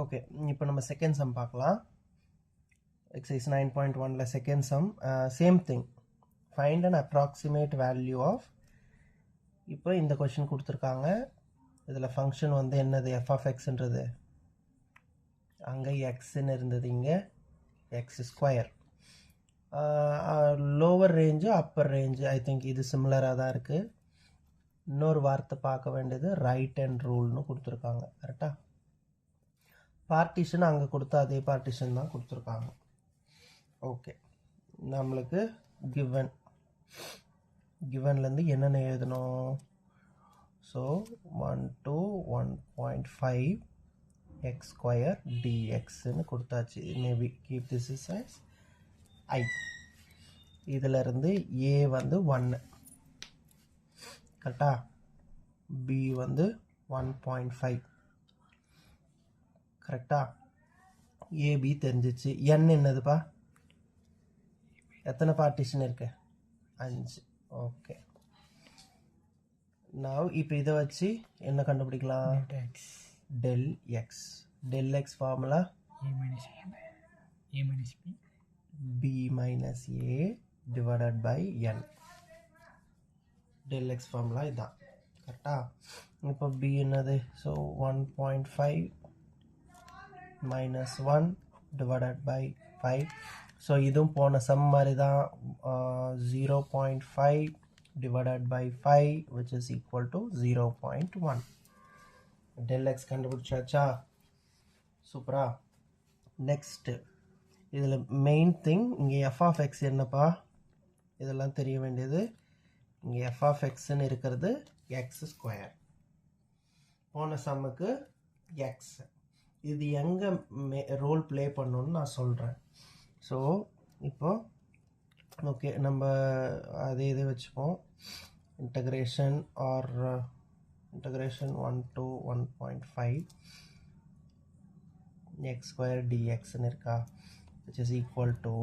Okay, இப்போ நம்ம second sum பார்க்கலாம். எக்ஸசைஸ் 9.1ல second sum. Same thing, find an approximate value of. இப்போ இந்த கொஷின் கொடுத்துருக்காங்க. இதில் ஃபங்க்ஷன் வந்து என்னது, எஃப் ஆஃப் எக்ஸ்ன்றது. அங்கே எக்ஸ்ன்னு இருந்தது, இங்கே x square. Lower range upper range, I think இது சிமிலராக தான் இருக்குது. இன்னொரு வார்த்தை பார்க்க வேண்டியது ரைட் அண்ட் ரூல்னு கொடுத்துருக்காங்க. கரெக்டாக பார்ட்டிஷன் அங்கே கொடுத்தா அதே பார்ட்டிஷன் தான் கொடுத்துருக்காங்க. ஓகே, நம்மளுக்கு கிவன்லேருந்து என்னென்ன எழுதணும். ஸோ 1 to 1.5 எக்ஸ் ஸ்கொயர் டிஎக்ஸ்ன்னு கொடுத்தாச்சு. Maybe keep this is as ஐ. இதிலிருந்து ஏ வந்து 1 கரெக்டா, பி வந்து 1.5 கரெக்டா, ஏபி தெரிஞ்சிச்சு. என் என்னதுப்பா, எத்தனை பார்ட்டிஷன் இருக்கு, 5. ஓகே, நான் இப்போ இதை வச்சு என்ன கண்டுபிடிக்கலாம், del x. Del x formula b minus a divided by n. Del x formula இதுதான் கரெக்டா. இப்போ பி என்னது, so 1.5 minus 1 divided by 5. So இதுவும் போன சம் மாதிரி தான். 0.5 divided by 5 which is equal to 0.1. del x கண்டுபிடிச்சாச்சா, சூப்பரா. நெக்ஸ்ட், இதில் மெயின் திங் இங்கே எஃப் ஆஃப் எக்ஸ் என்னப்பா, இதெல்லாம் தெரிய வேண்டியது. இங்கே எஃப் ஆஃப் எக்ஸ்ன்னு இருக்கிறது எக்ஸ் ஸ்கொயர். போன சம்முக்கு எக்ஸ். இது எங்கே ரோல் ப்ளே பண்ணணுன்னு நான் சொல்கிறேன். ஸோ இப்போ ஓகே, நம்ம அதே இதை வச்சுப்போம். Integration or integration 1 to 1.5 x square டிஎக்ஸ்ன்னு இருக்கா, விச் இஸ் ஈக்குவல் டு.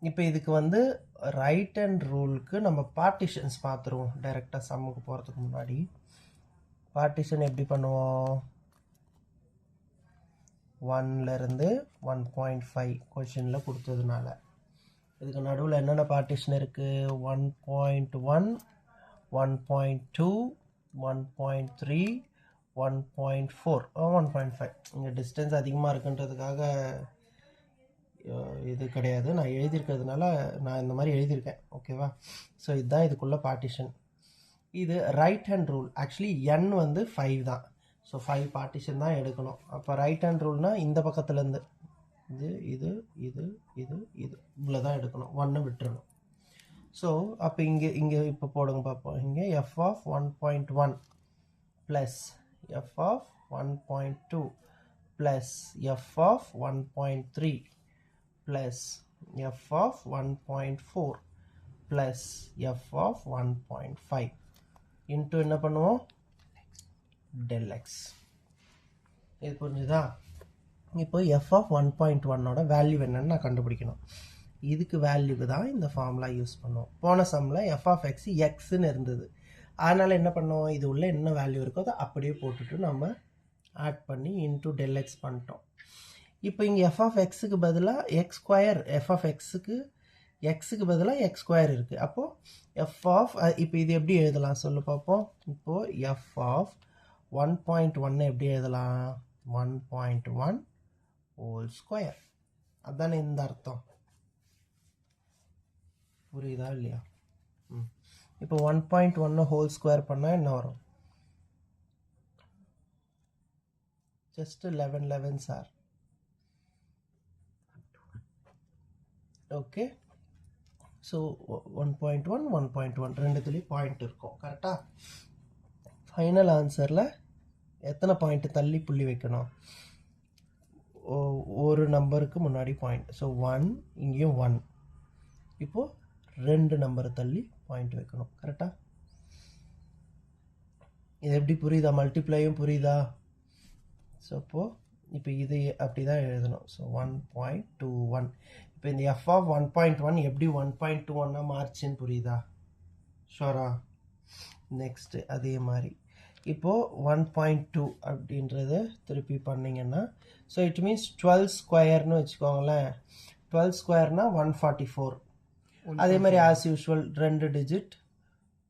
இப்போ இதுக்கு வந்து ரைட் அண்ட் ரூலுக்கு நம்ம பார்ட்டிஷன்ஸ் பார்த்துருவோம். டைரெக்டாக சம்முக்கு போகிறதுக்கு முன்னாடி பார்ட்டிஷன் எப்படி பண்ணுவோம், 1லேருந்து 1.5 கொஷினில் கொடுத்ததுனால. இதுக்கு நடுவில் என்னென்ன பார்ட்டிஷன் இருக்குது, 1.1, 1.2, 1.3, 1.4, 1.5. இங்கே டிஸ்டன்ஸ் அதிகமாக இருக்குன்றதுக்காக இது கிடையாது, நான் எழுதியிருக்கிறதுனால நான் இந்த மாதிரி எழுதியிருக்கேன். ஓகேவா. ஸோ இதுதான் இதுக்குள்ள பார்ட்டிஷன். இது ரைட் ஹேண்ட் ரூல். ஆக்சுவலி என் வந்து 5 தான். ஸோ 5 பார்ட்டிஷன் தான் எடுக்கணும். அப்போ ரைட் ஹேண்ட் ரூல்னால் இந்த பக்கத்துலேருந்து இது இது இது இது இது இவ்வளோ தான் எடுக்கணும், 1 விட்டுறணும். ஸோ அப்போ இங்கே இப்போ போடுங்க பார்ப்போம். இங்கே f of 1.1 plus f of 1.2 plus f of 1.3 plus f of 1.4 plus f of 1.5 into என்ன பண்ணுவோம், del x. இது புரிஞ்சுதா. இப்போ எஃப் ஆஃப் 1.1ஓட வேல்யூ என்னன்னு நான் கண்டுபிடிக்கணும். இதுக்கு வேல்யூக்கு தான் இந்த ஃபார்முலா யூஸ் பண்ணுவோம். போன சம்மில் எஃப் ஆஃப் எக்ஸ் எக்ஸ்ன்னு இருந்தது, அதனால் என்ன பண்ணோம், இது உள்ள என்ன வேல்யூ இருக்கோ அதை அப்படியே போட்டுட்டு நம்ம ஆட் பண்ணி இன்டூ டெல் எக்ஸ் பண்ணிட்டோம். இப்போ இங்கே எஃப் ஆஃப் எக்ஸுக்கு பதிலாக எக்ஸ் ஸ்கொயர், எஃப் ஆஃப் எக்ஸுக்கு பதிலாக எக்ஸ் ஸ்கொயர் இருக்குது. அப்போது எஃப் ஆஃப், இப்போ இது எப்படி எழுதலாம் சொல்லு பார்ப்போம். இப்போது எஃப் ஆஃப் 1.1 எப்படி எழுதலாம், 1.1 ஹோல் ஸ்கொயர். அதுதானே இந்த அர்த்தம், புரியுதா இல்லையா. இப்போ 1.1 ஹோல் ஸ்கொயர் பண்ணால் என்ன வரும், ஜஸ்ட் 11 சார். ஓகே, ஸோ 1.1 1.1 ரெண்டுத்துலேயும் பாயிண்ட் இருக்கும் கரெக்டாக. ஃபைனல் ஆன்சரில் எத்தனை பாயிண்ட் தள்ளி புள்ளி வைக்கணும், ஒரு நம்பருக்கு முன்னாடி பாயிண்ட். ஸோ 1, இங்கேயும் 1. இப்போது 2 நம்பரை தள்ளி பாயிண்ட் வைக்கணும் கரெக்டாக. இது எப்படி புரியுதா, மல்டிப்ளையும் புரியுதா. ஸோ இப்போது இப்போ இது அப்படி தான் எழுதணும். ஸோ 1.21. இப்போ இந்த எஃப் ஆஃப் 1.1 எப்படி 1.21 மார்ச்சுன்னு புரியுதா, ஷோரா. நெக்ஸ்ட்டு அதே மாதிரி இப்போது 1.2 அப்படின்றது திருப்பி பண்ணிங்கன்னா ஸோ இட் மீன்ஸ் 12 ஸ்கொயர்னு வச்சுக்கோங்களேன். 12 ஸ்கொயர்னால் 144. அதே மாதிரி ஆஸ் யூஷுவல் 2 டிஜிட்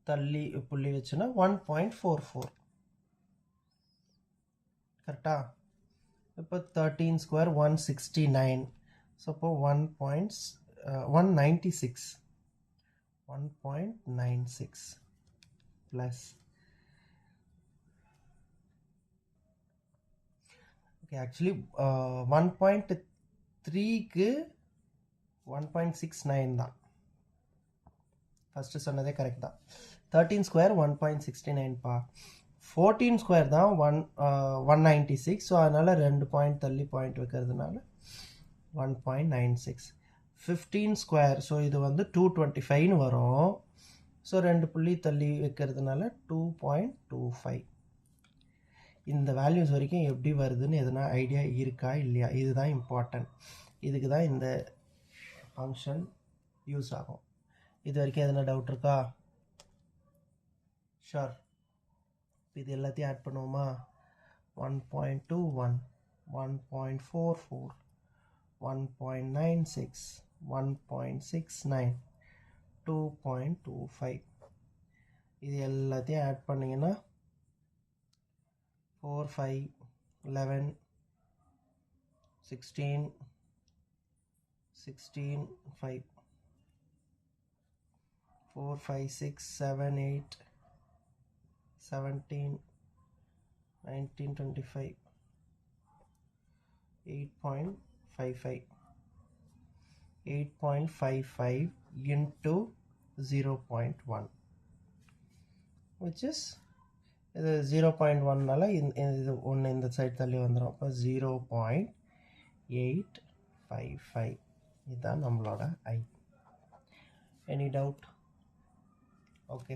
தள்ளி புள்ளி வச்சுன்னா 1.44. கரெக்டா? இப்போ 13 ஸ்கொயர் 169. ஸோ இப்போ 196 1.96 ப்ளஸ் ஓகே ஆக்சுவலி 1.3க்கு 1.69 தான். ஃபஸ்ட்டு சொன்னதே கரெக்ட் தான். 13 ஸ்கொயர் 1.69பா. 14 ஸ்கொயர் தான் 196. ஸோ அதனால் 2 பாயிண்ட் தள்ளி பாயிண்ட் வைக்கிறதுனால 1.96. 15 ஸ்கொயர் ஸோ இது வந்து 225ன்னு வரும். ஸோ 2 புள்ளி தள்ளி வைக்கிறதுனால 2.25. இந்த வேல்யூஸ் வரைக்கும் எப்படி வருதுன்னு எதுனா ஐடியா இருக்கா இல்லையா? இதுதான் இம்பார்ட்டன்ட். இதுக்கு தான் இந்த ஃபங்க்ஷன் யூஸ் ஆகும். இது வரைக்கும் எதனா டவுட் இருக்கா? ஷோர். இது எல்லாத்தையும் ஆட் பண்ணுவோமா? 1.21 1.44 1.96 1.69 2.25. இது எல்லாத்தையும் ஆட் பண்ணிங்கன்னா 4 5 11 16 16 5 4 5 6 7 8 17 19 25 8.55 8.55 into 0.1 which is இது 0.1னால இது ஒன்று இந்த சைடு தள்ளி வந்துடும். அப்போ 0.855 இதுதான் நம்மளோட ஐ. Any doubt? ஓகே.